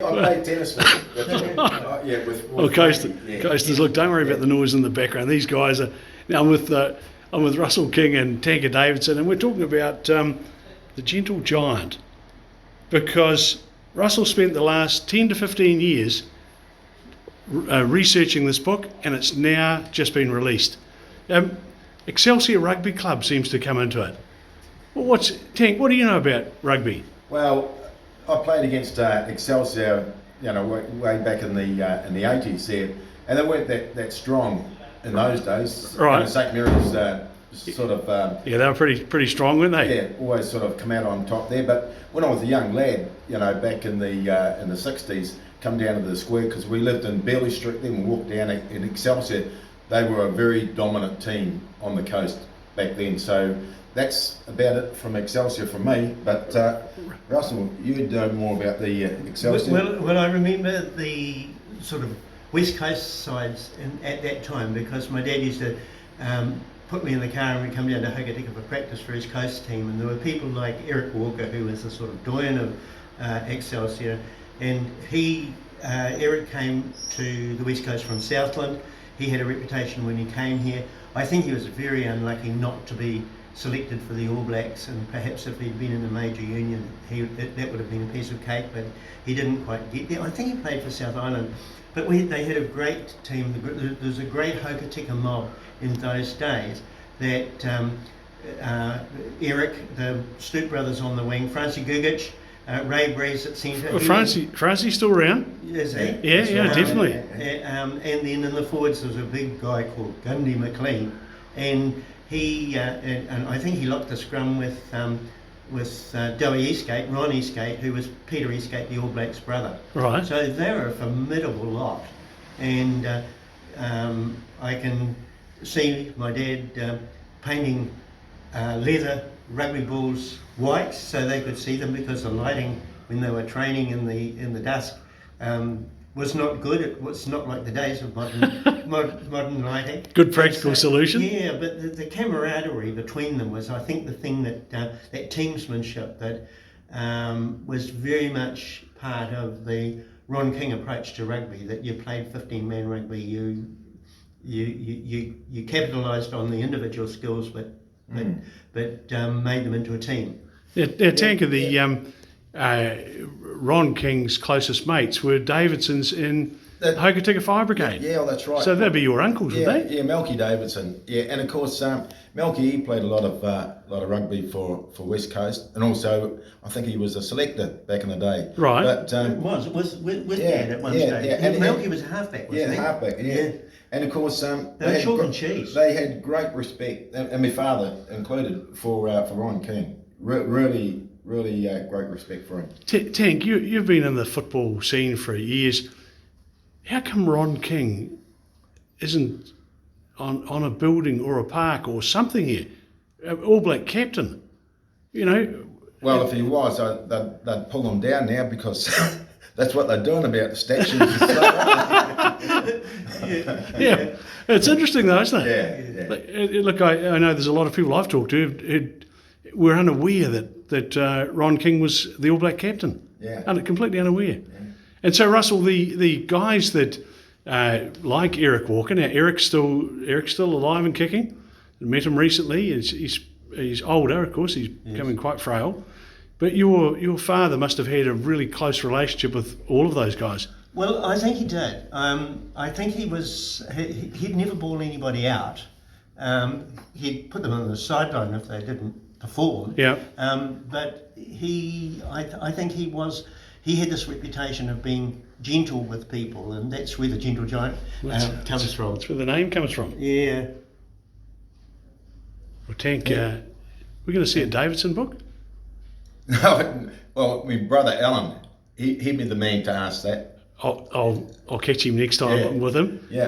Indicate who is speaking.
Speaker 1: I played tennis with him. Yeah, with
Speaker 2: Coasters, look, don't worry about the noise in the background. These guys are. Now I'm with Russell King and Tanka Davidson, and we're talking about the Gentle Giant, because Russell spent the last 10 to 15 years researching this book, and it's now just been released. Excelsior Rugby Club seems to come into it. Well, Tank? What do you know about rugby?
Speaker 1: Well, I played against Excelsior, way back in the 80s there, and they weren't that strong in those days.
Speaker 2: Right.
Speaker 1: St Mary's sort of.
Speaker 2: Yeah, they were pretty strong, weren't they?
Speaker 1: Yeah, always sort of come out on top there. But when I was a young lad, back in the 60s, come down to the square, because we lived in Burleigh Street, then we walked down in Excelsior. They were a very dominant team on the coast back then. So that's about it from Excelsior from me. But Russell, you'd know more about the Excelsior.
Speaker 3: Well, I remember the sort of West Coast sides at that time, because my dad used to put me in the car and we'd come down to Hokitika for practice for his coast team, and there were people like Eric Walker, who was the sort of doyen of Excelsior, and Eric came to the West Coast from Southland. He had a reputation when he came here. I think he was very unlucky not to be selected for the All Blacks, and perhaps if he'd been in a major union, that would have been a piece of cake, but he didn't quite get there. I think he played for South Island, but they had a great team. There was a great Hokitika mob in those days that Eric, the Stoop brothers on the wing, Francie Gugic, Ray Breeze at centre.
Speaker 2: Francie's still around?
Speaker 3: Is he?
Speaker 2: Yeah, definitely.
Speaker 3: And then in the forwards there was a big guy called Gundy McLean, and he and I think he locked the scrum with Dowie Eastgate, Ron Eastgate, who was Peter Eastgate, the All Blacks' brother.
Speaker 2: Right.
Speaker 3: So they were a formidable lot, and I can see my dad painting leather rugby balls white so they could see them, because the lighting when they were training in the dusk was not good. It was not like the days of modern lighting.
Speaker 2: Good practical solution.
Speaker 3: Yeah, but the camaraderie between them was, I think, the thing that that teamsmanship that was very much part of the Ron King approach to rugby. That you played 15-man rugby, you capitalised on the individual skills, but made them into a team.
Speaker 2: Tanka, Ron King's closest mates were Davidsons in Hokitika Fire Brigade.
Speaker 1: Yeah, that's right.
Speaker 2: So they'd be your uncles, would they?
Speaker 1: Yeah, Melky Davidson. Yeah, and of course, Melky, he played a lot of rugby for West Coast, and also I think he was a selector back in the day.
Speaker 2: Right.
Speaker 3: But was with Dad at one stage. And Melky was a halfback, wasn't he?
Speaker 1: Yeah, halfback. Yeah. And of course,
Speaker 3: they had chalk and cheese.
Speaker 1: They had great respect, and my father included, for Ron King. Really great respect for him.
Speaker 2: Tank, you've been in the football scene for years. How come Ron King isn't on a building or a park or something here? All Black captain,
Speaker 1: Well, if he was, they'd pull him down now, because that's what they're doing about the statues and stuff.
Speaker 2: Yeah, it's interesting though, isn't
Speaker 1: it?
Speaker 2: Yeah. Look, I know there's a lot of people I've talked to who were unaware that Ron King was the All Black captain.
Speaker 1: Yeah.
Speaker 2: Completely unaware. Yeah. And so, Russell, the guys that like Eric Walker, now Eric's still alive and kicking. I met him recently. He's older, of course. He's becoming quite frail. But your father must have had a really close relationship with all of those guys.
Speaker 3: Well, I think he did. I think he'd never ball anybody out. He'd put them on the sideline if they didn't perform.
Speaker 2: Yeah.
Speaker 3: But I think he had this reputation of being gentle with people, and that's where the Gentle Giant comes from.
Speaker 2: That's where the name comes from.
Speaker 3: Yeah.
Speaker 2: Well, Tank, we're going to see a Davidson book?
Speaker 1: No, well, my brother Alan, he'd be the man to ask that.
Speaker 2: I'll catch him next time with him.
Speaker 1: Yeah.